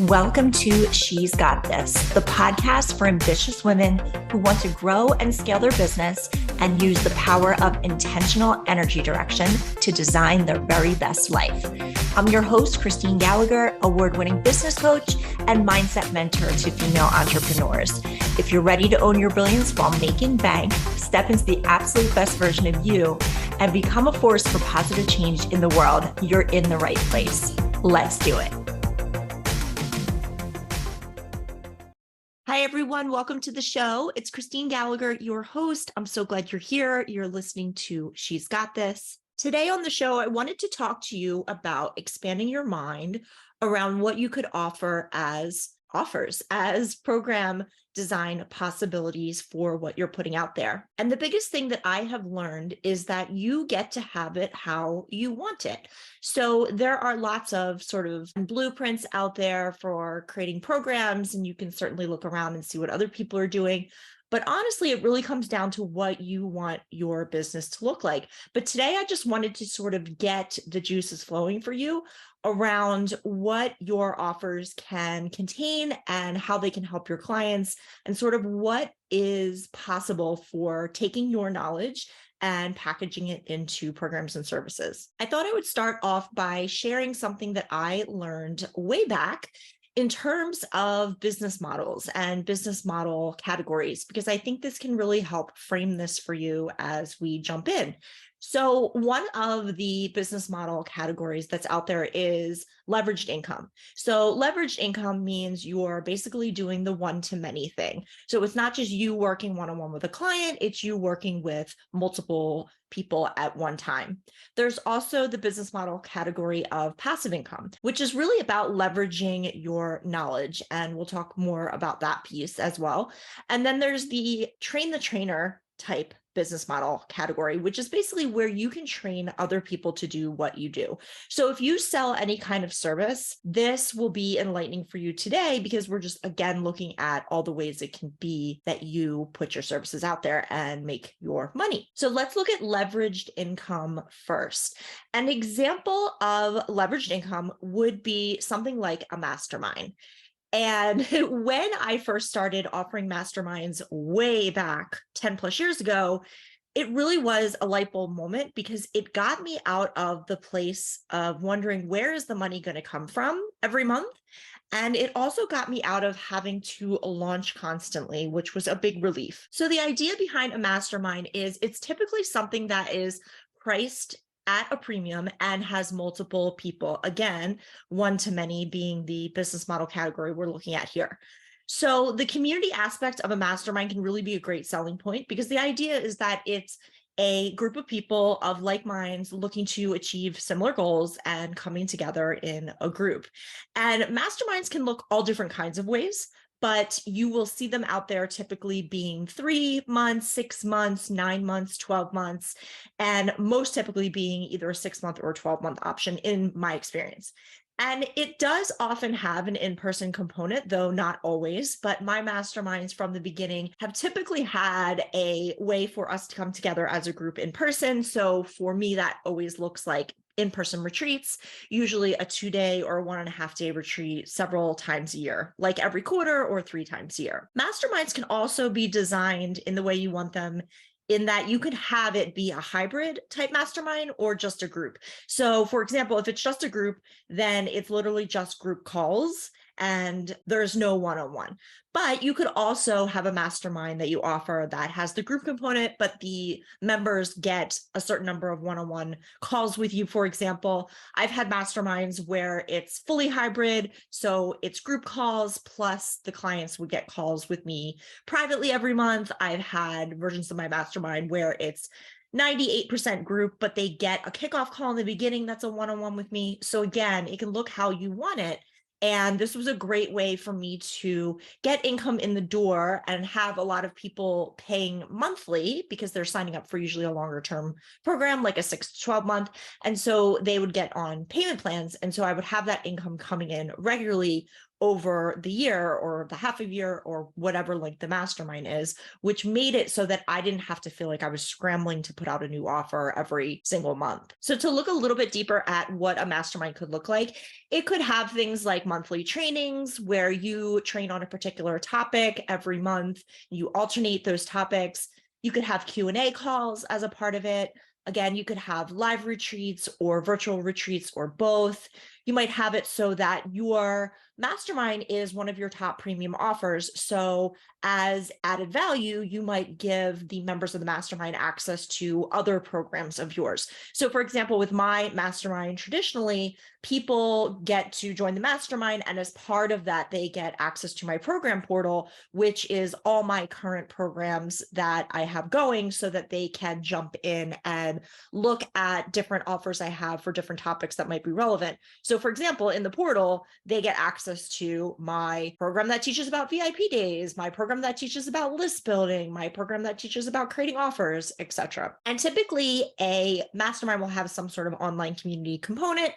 Welcome to She's Got This, the podcast for ambitious women who want to grow and scale their business and use the power of intentional energy direction to design their very best life. I'm your host, Christine Gallagher, award-winning business coach and mindset mentor to female entrepreneurs. If you're ready to own your brilliance while making bank, step into the absolute best version of you, and become a force for positive change in the world, you're in the right place. Let's do it. Hi, everyone. Welcome to the show. It's Christine Gallagher, your host. I'm so glad you're here. You're listening to She's Got This. Today on the show, I wanted to talk to you about expanding your mind around what you could offer as offers, as program design possibilities for what you're putting out there. And the biggest thing that I have learned is that you get to have it how you want it. So there are lots of sort of blueprints out there for creating programs, and you can certainly look around and see what other people are doing. But honestly, it really comes down to what you want your business to look like. But today, I just wanted to sort of get the juices flowing for you around what your offers can contain and how they can help your clients, and sort of what is possible for taking your knowledge and packaging it into programs and services. I thought I would start off by sharing something that I learned way back in terms of business models and business model categories, because I think this can really help frame this for you as we jump in. So one of the business model categories that's out there is leveraged income. So leveraged income means you're basically doing the one-to-many thing. So it's not just you working one-on-one with a client, it's you working with multiple people at one time. There's also the business model category of passive income, which is really about leveraging your knowledge. And we'll talk more about that piece as well. And then there's the train the trainer type business model category, which is basically where you can train other people to do what you do. So if you sell any kind of service, this will be enlightening for you today, because we're just, again, looking at all the ways it can be that you put your services out there and make your money. So let's look at leveraged income first. An example of leveraged income would be something like a mastermind. And when I first started offering masterminds way back 10 plus years ago, it really was a light bulb moment, because it got me out of the place of wondering, where is the money going to come from every month? And it also got me out of having to launch constantly, which was a big relief. So the idea behind a mastermind is it's typically something that is priced at a premium and has multiple people, again, one-to-many being the business model category we're looking at here. So the community aspect of a mastermind can really be a great selling point, because the idea is that it's a group of people of like minds looking to achieve similar goals and coming together in a group. And masterminds can look all different kinds of ways, but you will see them out there typically being 3 months, 6 months, 9 months, 12 months, and most typically being either a 6-month or 12-month option in my experience. And it does often have an in-person component, though not always, but my masterminds from the beginning have typically had a way for us to come together as a group in person. So for me, that always looks like in-person retreats, usually a 2-day or 1.5-day retreat several times a year, like every quarter or 3 times a year. Masterminds can also be designed in the way you want them, in that you could have it be a hybrid type mastermind or just a group. So for example, if it's just a group, then it's literally just group calls and there's no one-on-one. But you could also have a mastermind that you offer that has the group component, but the members get a certain number of one-on-one calls with you. For example, I've had masterminds where it's fully hybrid. So it's group calls plus the clients would get calls with me privately every month. I've had versions of my mastermind where it's 98% group, but they get a kickoff call in the beginning that's a one-on-one with me. So again, it can look how you want it. And this was a great way for me to get income in the door and have a lot of people paying monthly, because they're signing up for usually a longer term program, like a 6 to 12 month. And so they would get on payment plans. And so I would have that income coming in regularly over the year or the half a year or whatever length the mastermind is, which made it so that I didn't have to feel like I was scrambling to put out a new offer every single month. So to look a little bit deeper at what a mastermind could look like, it could have things like monthly trainings where you train on a particular topic every month. You alternate those topics. You could have Q&A calls as a part of it. Again, you could have live retreats or virtual retreats or both. You might have it so that your mastermind is one of your top premium offers. So as added value, you might give the members of the mastermind access to other programs of yours. So for example, with my mastermind, traditionally, people get to join the mastermind, and as part of that, they get access to my program portal, which is all my current programs that I have going so that they can jump in and look at different offers I have for different topics that might be relevant. So for example, in the portal, they get access to my program that teaches about VIP days, my program that teaches about list building, my program that teaches about creating offers, etc. And typically a mastermind will have some sort of online community component.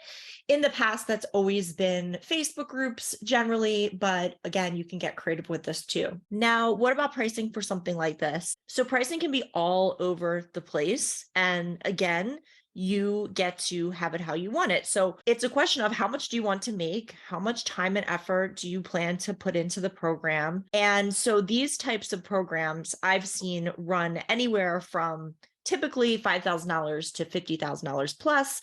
In the past, that's always been Facebook groups generally, but again, you can get creative with this too. Now, what about pricing for something like this? So pricing can be all over the place. And again, you get to have it how you want it. So it's a question of how much do you want to make? How much time and effort do you plan to put into the program? And so these types of programs I've seen run anywhere from typically $5,000 to $50,000 plus,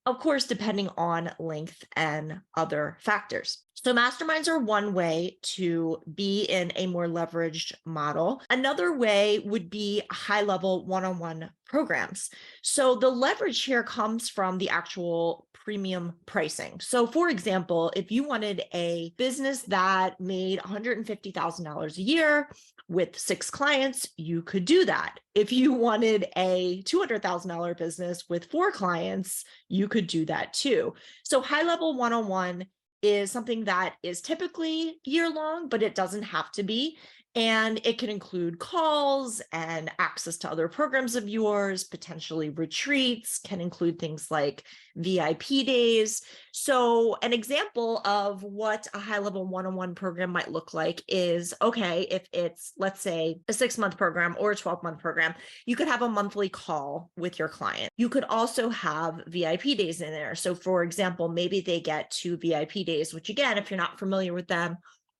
of course, depending on length and other factors. So masterminds are one way to be in a more leveraged model. Another way would be high-level one-on-one programs. So the leverage here comes from the actual premium pricing. So for example, if you wanted a business that made $150,000 a year with 6 clients, you could do that. If you wanted a $200,000 business with 4 clients, you could do that too. So high-level one-on-one is something that is typically year-long, but it doesn't have to be. And it can include calls and access to other programs of yours, potentially retreats, can include things like VIP days. So an example of what a high-level one-on-one program might look like is, okay, if it's, let's say, a 6-month program or a 12-month program, you could have a monthly call with your client. You could also have VIP days in there. So for example, maybe they get 2 VIP days, which again, if you're not familiar with them,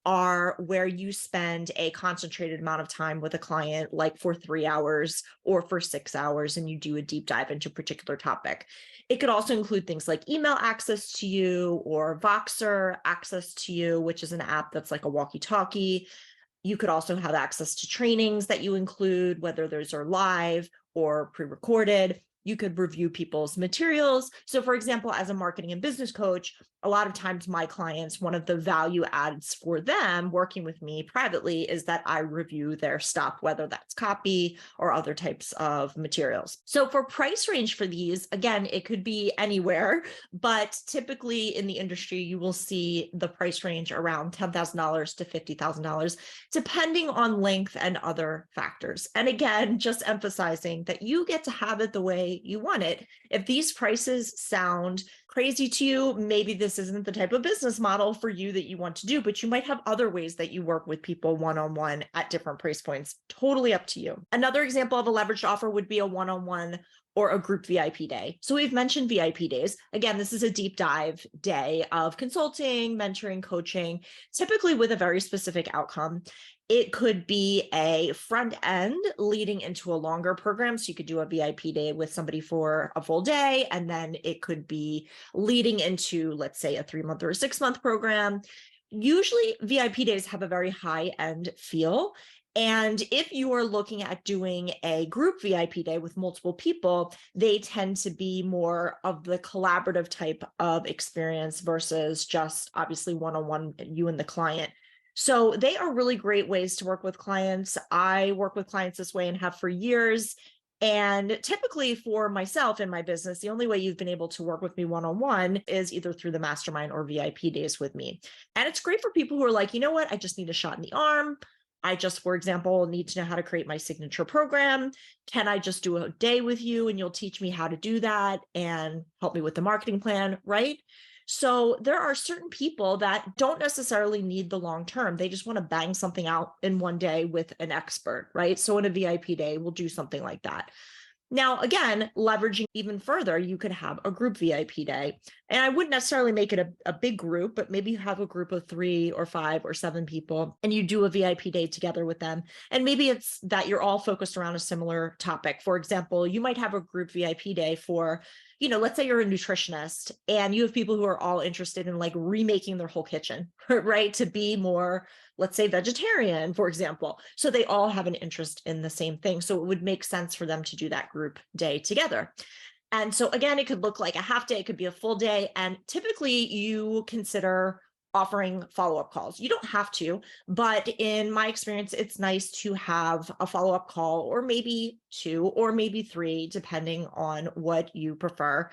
are where you spend a concentrated amount of time with a client, like for 3 hours or for 6 hours, and you do a deep dive into a particular topic. It could also include things like email access to you or Voxer access to you, which is an app that's like a walkie-talkie. You could also have access to trainings that you include, whether those are live or pre-recorded. You could review people's materials. So for example, as a marketing and business coach, a lot of times my clients, one of the value adds for them working with me privately is that I review their stuff, whether that's copy or other types of materials. So for price range for these, again, it could be anywhere, but typically in the industry, you will see the price range around $10,000 to $50,000, depending on length and other factors. And again, just emphasizing that you get to have it the way you want it. If these prices sound crazy to you, maybe this isn't the type of business model for you that you want to do, but you might have other ways that you work with people one-on-one at different price points. Totally up to you. Another example of a leveraged offer would be a one-on-one or a group VIP day. So we've mentioned VIP days. Again, this is a deep dive day of consulting, mentoring, coaching, typically with a very specific outcome. It could be a front end leading into a longer program. So you could do a VIP day with somebody for a full day, and then it could be leading into, let's say, a 3-month or a 6-month program. Usually VIP days have a very high end feel. And if you are looking at doing a group VIP day with multiple people, they tend to be more of the collaborative type of experience versus just obviously one-on-one, you and the client. So they are really great ways to work with clients. I work with clients this way and have for years. And typically for myself in my business, the only way you've been able to work with me one-on-one is either through the mastermind or VIP days with me. And it's great for people who are like, you know what, I just need a shot in the arm. I just, for example, need to know how to create my signature program. Can I just do a day with you and you'll teach me how to do that and help me with the marketing plan, right? So there are certain people that don't necessarily need the long term. They just want to bang something out in one day with an expert, right? So in a VIP day, we'll do something like that. Now, again, leveraging even further, you could have a group VIP day. And I wouldn't necessarily make it a big group, but maybe you have a group of 3 or 5 or 7 people and you do a VIP day together with them. And maybe it's that you're all focused around a similar topic. For example, you might have a group VIP day for, let's say you're a nutritionist and you have people who are all interested in like remaking their whole kitchen, right? To be more, let's say, vegetarian, for example. So they all have an interest in the same thing. So it would make sense for them to do that group day together. And so again, it could look like a half day, it could be a full day. And typically you consider offering follow-up calls. You don't have to, but in my experience, it's nice to have a follow-up call or maybe 2 or maybe 3, depending on what you prefer,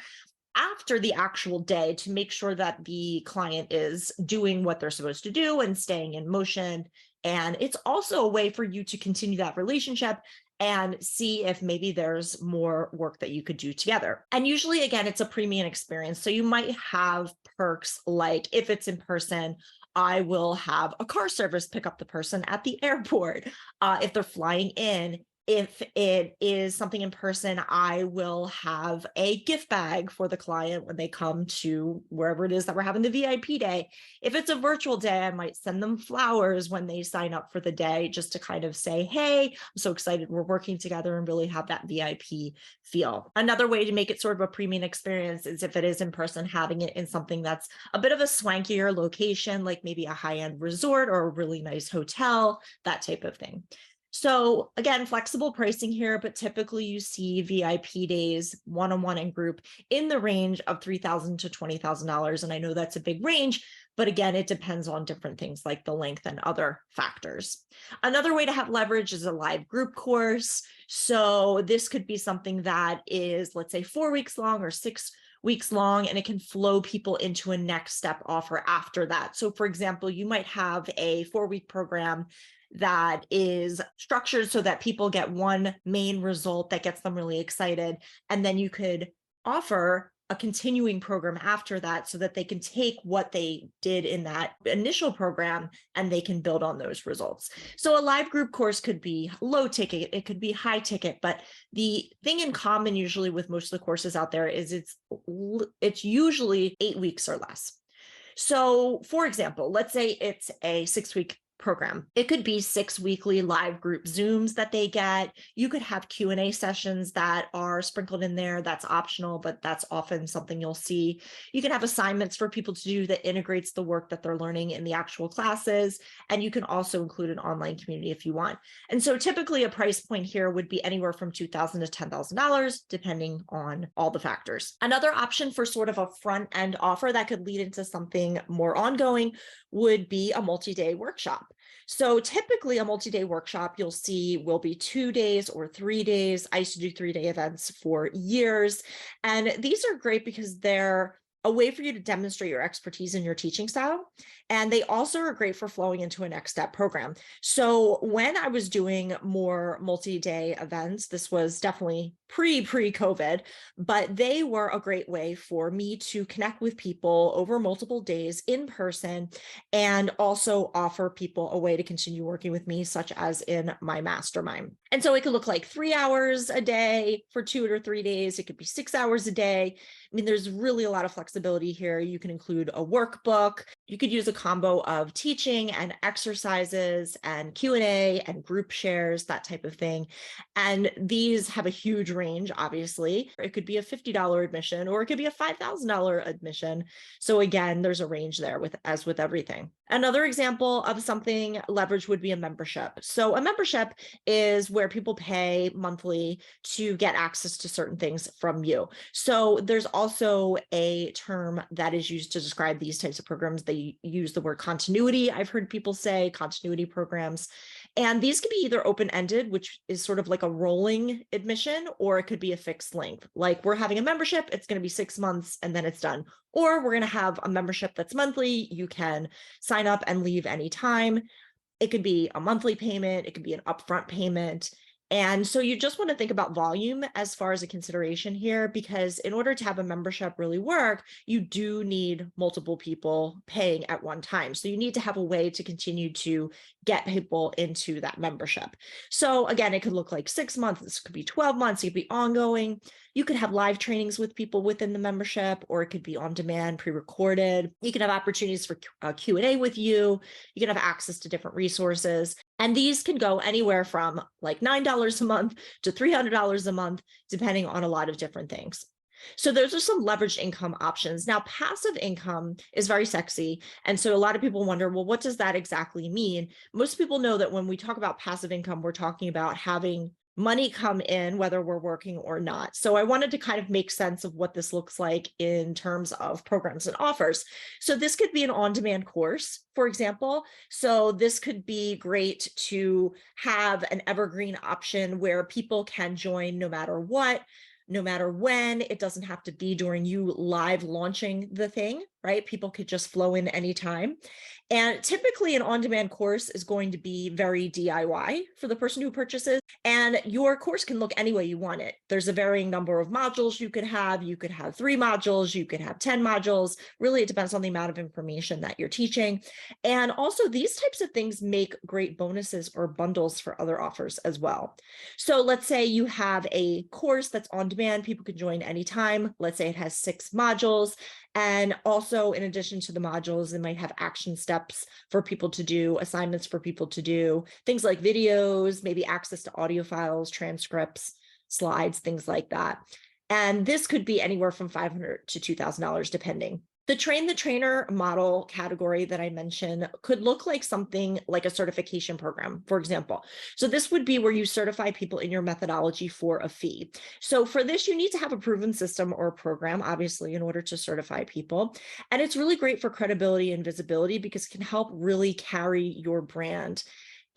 after the actual day to make sure that the client is doing what they're supposed to do and staying in motion. And it's also a way for you to continue that relationship and see if maybe there's more work that you could do together. And usually, again, it's a premium experience. So you might have perks like if it's in person, I will have a car service pick up the person at the airport. If they're flying in, if it is something in person, I will have a gift bag for the client when they come to wherever it is that we're having the VIP day. If it's a virtual day, I might send them flowers when they sign up for the day, just to kind of say, hey, I'm so excited we're working together, and really have that VIP feel. Another way to make it sort of a premium experience is if it is in person, having it in something that's a bit of a swankier location, like maybe a high-end resort or a really nice hotel, that type of thing. So again, flexible pricing here, but typically you see VIP days, one-on-one and group, in the range of $3,000 to $20,000. And I know that's a big range, but again, it depends on different things like the length and other factors. Another way to have leverage is a live group course. So this could be something that is, let's say, 4 weeks long or 6 weeks long, and it can flow people into a next step offer after that. So for example, you might have a 4-week program that is structured so that people get one main result that gets them really excited. And then you could offer a continuing program after that so that they can take what they did in that initial program and they can build on those results. So a live group course could be low ticket, it could be high ticket, but the thing in common usually with most of the courses out there is it's usually 8 weeks or less. So for example, let's say it's a 6-week program. It could be 6 weekly live group Zooms that they get. You could have Q&A sessions that are sprinkled in there. That's optional, but that's often something you'll see. You can have assignments for people to do that integrates the work that they're learning in the actual classes. And you can also include an online community if you want. And so typically a price point here would be anywhere from $2,000 to $10,000, depending on all the factors. Another option for sort of a front end offer that could lead into something more ongoing would be a multi-day workshop. So typically a multi-day workshop you'll see will be 2 days or 3 days. I used to do 3-day events for years. And these are great because they're a way for you to demonstrate your expertise in your teaching style. And they also are great for flowing into a next step program. So when I was doing more multi-day events, this was definitely pre-COVID, but they were a great way for me to connect with people over multiple days in person and also offer people a way to continue working with me, such as in my mastermind. And so it could look like 3 hours a day for 2 or 3 days. It could be 6 hours a day. I mean, there's really a lot of flexibility here. You can include a workbook. You could use a combo of teaching and exercises and Q&A and group shares, that type of thing. And these have a huge range, obviously. It could be a $50 admission, or it could be a $5,000 admission. So again, there's a range there as with everything. Another example of something leverage would be a membership. So a membership is where people pay monthly to get access to certain things from you. So there's also a term that is used to describe these types of programs. They use the word continuity. I've heard people say continuity programs. And these could be either open-ended, which is sort of like a rolling admission, or it could be a fixed length. Like we're having a membership, it's going to be 6 months and then it's done. Or we're going to have a membership that's monthly. You can sign up and leave anytime. It could be a monthly payment. It could be an upfront payment. And so you just want to think about volume as far as a consideration here, because in order to have a membership really work, you do need multiple people paying at one time. So you need to have a way to continue to get people into that membership. So again, it could look like 6 months, this could be 12 months, it could be ongoing. You could have live trainings with people within the membership, or it could be on demand, pre-recorded. You can have opportunities for Q&A with you. You can have access to different resources. And these can go anywhere from like $9 a month to $300 a month, depending on a lot of different things. So those are some leveraged income options. Now, passive income is very sexy. And so a lot of people wonder, well, what does that exactly mean? Most people know that when we talk about passive income, we're talking about having money come in, whether we're working or not. So I wanted to kind of make sense of what this looks like in terms of programs and offers. So this could be an on-demand course, for example. So this could be great to have an evergreen option where people can join no matter what, no matter when. It doesn't have to be during you live launching the thing, right? People could just flow in anytime. And typically an on-demand course is going to be very DIY for the person who purchases, and your course can look any way you want it. There's a varying number of modules you could have. You could have 3 modules, you could have 10 modules. Really, it depends on the amount of information that you're teaching. And also these types of things make great bonuses or bundles for other offers as well. So let's say you have a course that's on demand, people can join anytime. Let's say it has 6 modules. And also, in addition to the modules, it might have action steps for people to do, assignments for people to do, things like videos, maybe access to audio files, transcripts, slides, things like that. And this could be anywhere from $500 to $2,000, depending. The train the trainer model category that I mentioned could look like something like a certification program, for example. So this would be where you certify people in your methodology for a fee. So for this, you need to have a proven system or a program, obviously, in order to certify people. And it's really great for credibility and visibility because it can help really carry your brand.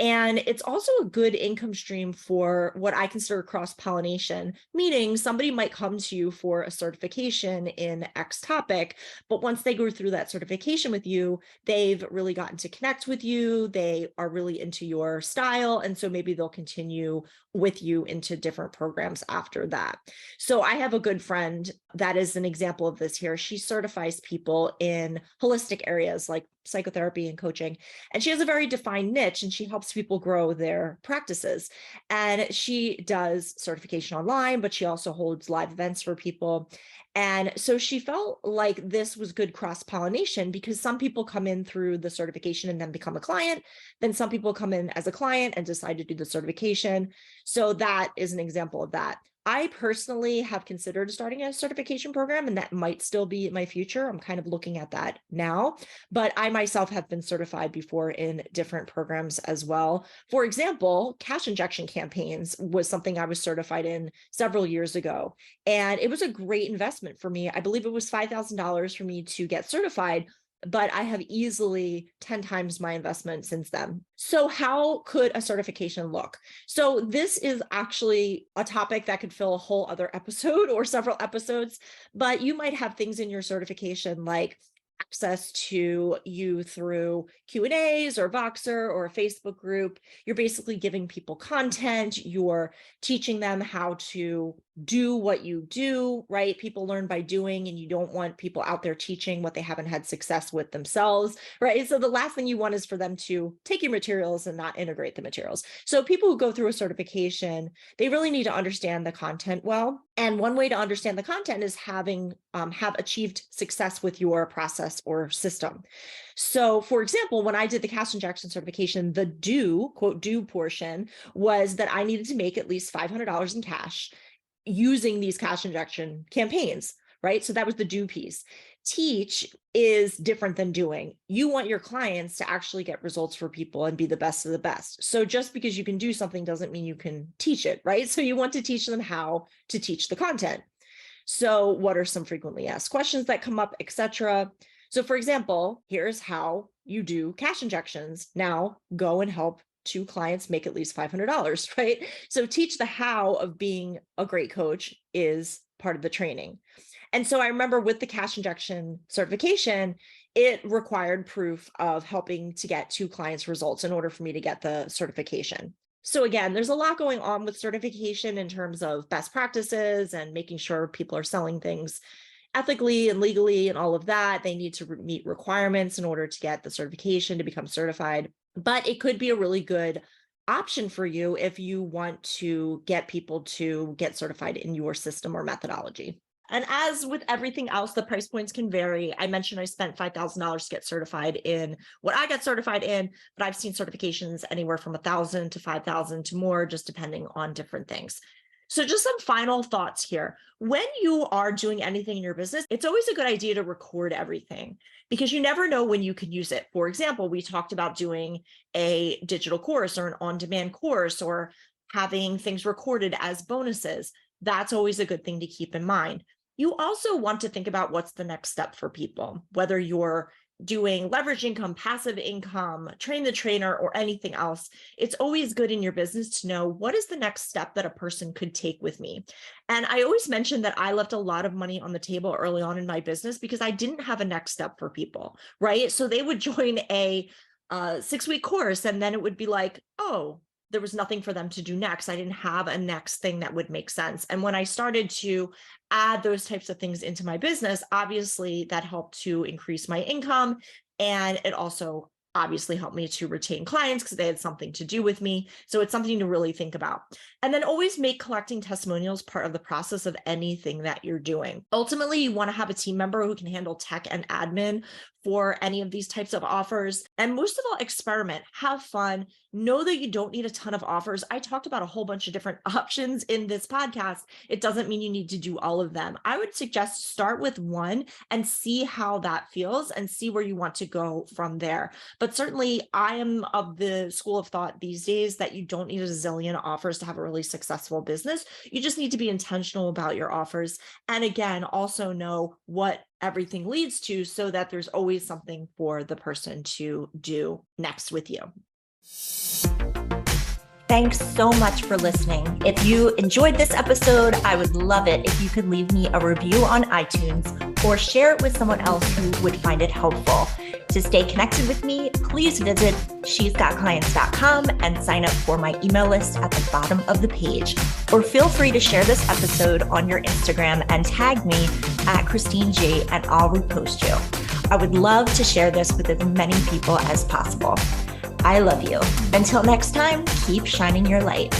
And it's also a good income stream for what I consider cross-pollination, meaning somebody might come to you for a certification in X topic, but once they go through that certification with you, they've really gotten to connect with you, they are really into your style, and so maybe they'll continue with you into different programs after that. So I have a good friend that is an example of this here. She certifies people in holistic areas like psychotherapy and coaching, and she has a very defined niche, and she helps people grow their practices. And she does certification online, but she also holds live events for people. And so she felt like this was good cross-pollination because some people come in through the certification and then become a client. Then some people come in as a client and decide to do the certification. So that is an example of that. I personally have considered starting a certification program, and that might still be in my future. I'm kind of looking at that now, but I myself have been certified before in different programs as well. For example, cash injection campaigns was something I was certified in several years ago, and it was a great investment for me. I believe it was $5,000 for me to get certified, but I have easily 10 times my investment since then. So how could a certification look? So this is actually a topic that could fill a whole other episode or several episodes, but you might have things in your certification like access to you through Q&As or Voxer or a Facebook group. You're basically giving people content. You're teaching them how to do what you do, right? People learn by doing, and you don't want people out there teaching what they haven't had success with themselves, right? So the last thing you want is for them to take your materials and not integrate the materials. So people who go through a certification, they really need to understand the content well. And one way to understand the content is having have achieved success with your process or system. So for example, when I did the cash injection certification, the due, quote, due portion was that I needed to make at least $500 in cash using these cash injection campaigns, right? So that was the due piece. Teach is different than doing. You want your clients to actually get results for people and be the best of the best. So just because you can do something doesn't mean you can teach it, right? So you want to teach them how to teach the content. So what are some frequently asked questions that come up, etc. So for example, here's how you do cash injections. Now go and help 2 clients make at least $500, right? So teach the how of being a great coach is part of the training. And so I remember with the cash injection certification, it required proof of helping to get 2 clients results in order for me to get the certification. So again, there's a lot going on with certification in terms of best practices and making sure people are selling things ethically and legally and all of that. They need to meet requirements in order to get the certification to become certified. But it could be a really good option for you if you want to get people to get certified in your system or methodology. And as with everything else, the price points can vary. I mentioned I spent $5,000 to get certified in what I got certified in, but I've seen certifications anywhere from $1,000 to $5,000 to more, just depending on different things. So just some final thoughts here. When you are doing anything in your business, it's always a good idea to record everything because you never know when you can use it. For example, we talked about doing a digital course or an on-demand course or having things recorded as bonuses. That's always a good thing to keep in mind. You also want to think about what's the next step for people, whether you're doing leverage income, passive income, train the trainer, or anything else. It's always good in your business to know what is the next step that a person could take with me. And I always mention that I left a lot of money on the table early on in my business because I didn't have a next step for people, right? So they would join a 6-week course and then it would be like, oh, there was nothing for them to do next. I didn't have a next thing that would make sense. And when I started to add those types of things into my business, obviously that helped to increase my income. And it also obviously helped me to retain clients because they had something to do with me. So it's something to really think about. And then always make collecting testimonials part of the process of anything that you're doing. Ultimately, you want to have a team member who can handle tech and admin for any of these types of offers. And most of all, experiment, have fun, know that you don't need a ton of offers. I talked about a whole bunch of different options in this podcast. It doesn't mean you need to do all of them. I would suggest start with one and see how that feels and see where you want to go from there. But certainly I am of the school of thought these days that you don't need a zillion offers to have a really successful business. You just need to be intentional about your offers. And again, also know what everything leads to so that there's always something for the person to do next with you. Thanks so much for listening. If you enjoyed this episode, I would love it if you could leave me a review on iTunes or share it with someone else who would find it helpful. To stay connected with me, please visit she'sgotclients.com and sign up for my email list at the bottom of the page. Or feel free to share this episode on your Instagram and tag me at Christine G and I'll repost you. I would love to share this with as many people as possible. I love you. Until next time, keep shining your light.